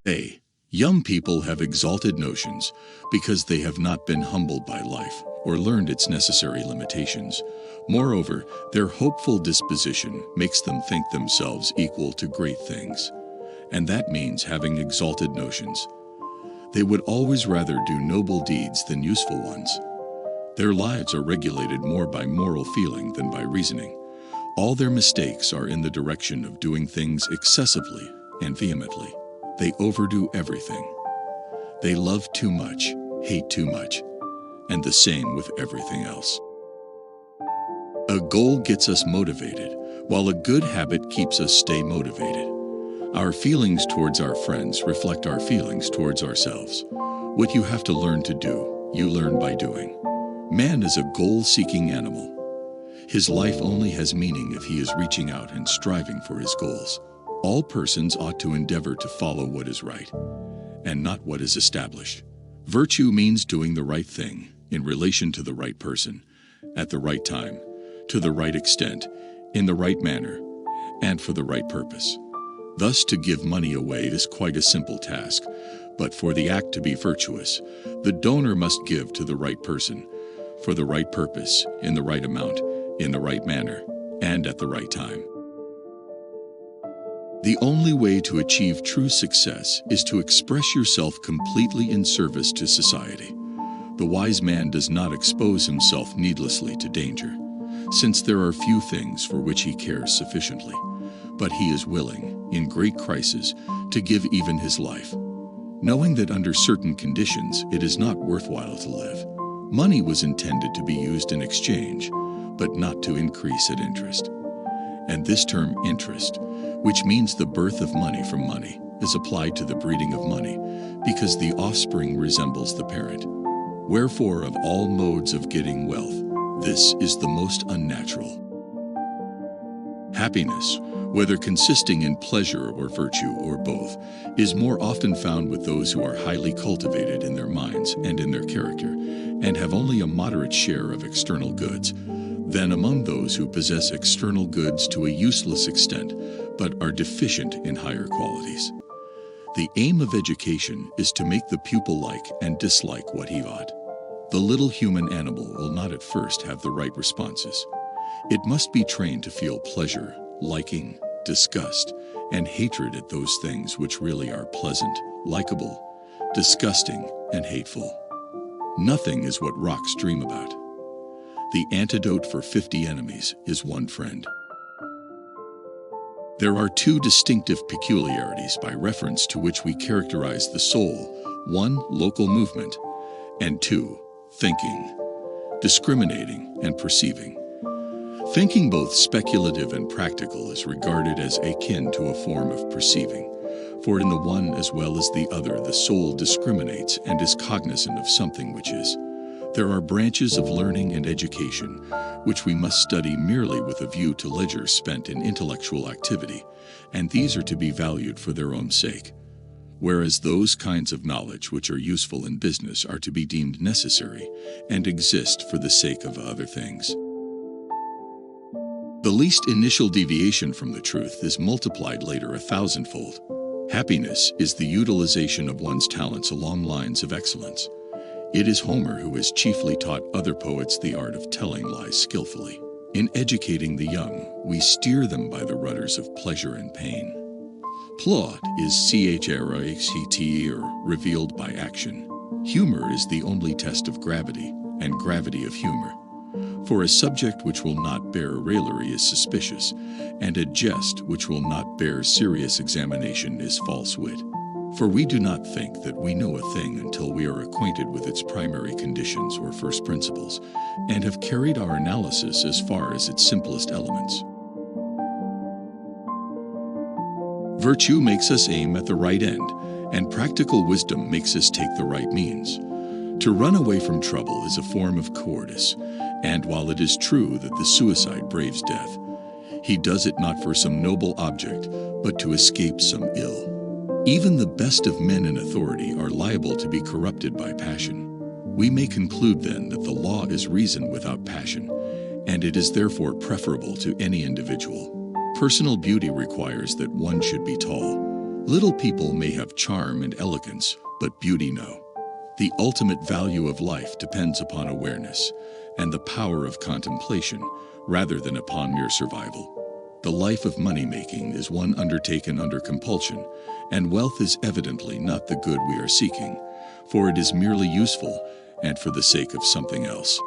A. Young people have exalted notions because they have not been humbled by life or learned its necessary limitations. Moreover, their hopeful disposition makes them think themselves equal to great things, and that means having exalted notions. They would always rather do noble deeds than useful ones. Their lives are regulated more by moral feeling than by reasoning. All their mistakes are in the direction of doing things excessively and vehemently. They overdo everything. They love too much, hate too much, and the same with everything else. A goal gets us motivated, while a good habit keeps us stay motivated. Our feelings towards our friends reflect our feelings towards ourselves. What you have to learn to do, you learn by doing. Man is a goal-seeking animal. His life only has meaning if he is reaching out and striving for his goals. All persons ought to endeavor to follow what is right, and not what is established. Virtue means doing the right thing in relation to the right person, at the right time, to the right extent, in the right manner, and for the right purpose. Thus, to give money away is quite a simple task, but for the act to be virtuous, the donor must give to the right person, for the right purpose, in the right amount, in the right manner, and at the right time. The only way to achieve true success is to express yourself completely in service to society. The wise man does not expose himself needlessly to danger, since there are few things for which he cares sufficiently, but he is willing, in great crises, to give even his life, knowing that under certain conditions it is not worthwhile to live. Money was intended to be used in exchange, but not to increase at interest. And this term interest, which means the birth of money from money, is applied to the breeding of money, because the offspring resembles the parent. Wherefore, of all modes of getting wealth, this is the most unnatural. Happiness, whether consisting in pleasure or virtue or both, is more often found with those who are highly cultivated in their minds and in their character, and have only a moderate share of external goods, than among those who possess external goods to a useless extent, but are deficient in higher qualities. The aim of education is to make the pupil like and dislike what he ought. The little human animal will not at first have the right responses. It must be trained to feel pleasure, liking, disgust, and hatred at those things which really are pleasant, likable, disgusting, and hateful. Nothing is what rocks dream about. The antidote for 50 enemies is one friend. There are two distinctive peculiarities by reference to which we characterize the soul: one, local movement, and two, thinking, discriminating, and perceiving. Thinking, both speculative and practical, is regarded as akin to a form of perceiving, for in the one as well as the other the soul discriminates and is cognizant of something which is. There are branches of learning and education which we must study merely with a view to leisure spent in intellectual activity, and these are to be valued for their own sake, whereas those kinds of knowledge which are useful in business are to be deemed necessary and exist for the sake of other things. The least initial deviation from the truth is multiplied later 1,000-fold. Happiness is the utilization of one's talents along lines of excellence. It is Homer who has chiefly taught other poets the art of telling lies skillfully. In educating the young, we steer them by the rudders of pleasure and pain. Plot is chract, or revealed by action. Humor is the only test of gravity, and gravity of humor. For a subject which will not bear raillery is suspicious, and a jest which will not bear serious examination is false wit. For we do not think that we know a thing until we are acquainted with its primary conditions or first principles, and have carried our analysis as far as its simplest elements. Virtue makes us aim at the right end, and practical wisdom makes us take the right means. To run away from trouble is a form of cowardice, and while it is true that the suicide braves death, he does it not for some noble object, but to escape some ill. Even the best of men in authority are liable to be corrupted by passion. We may conclude then that the law is reason without passion, and it is therefore preferable to any individual. Personal beauty requires that one should be tall. Little people may have charm and elegance, but beauty no. The ultimate value of life depends upon awareness and the power of contemplation rather than upon mere survival. The life of money-making is one undertaken under compulsion, and wealth is evidently not the good we are seeking, for it is merely useful and for the sake of something else.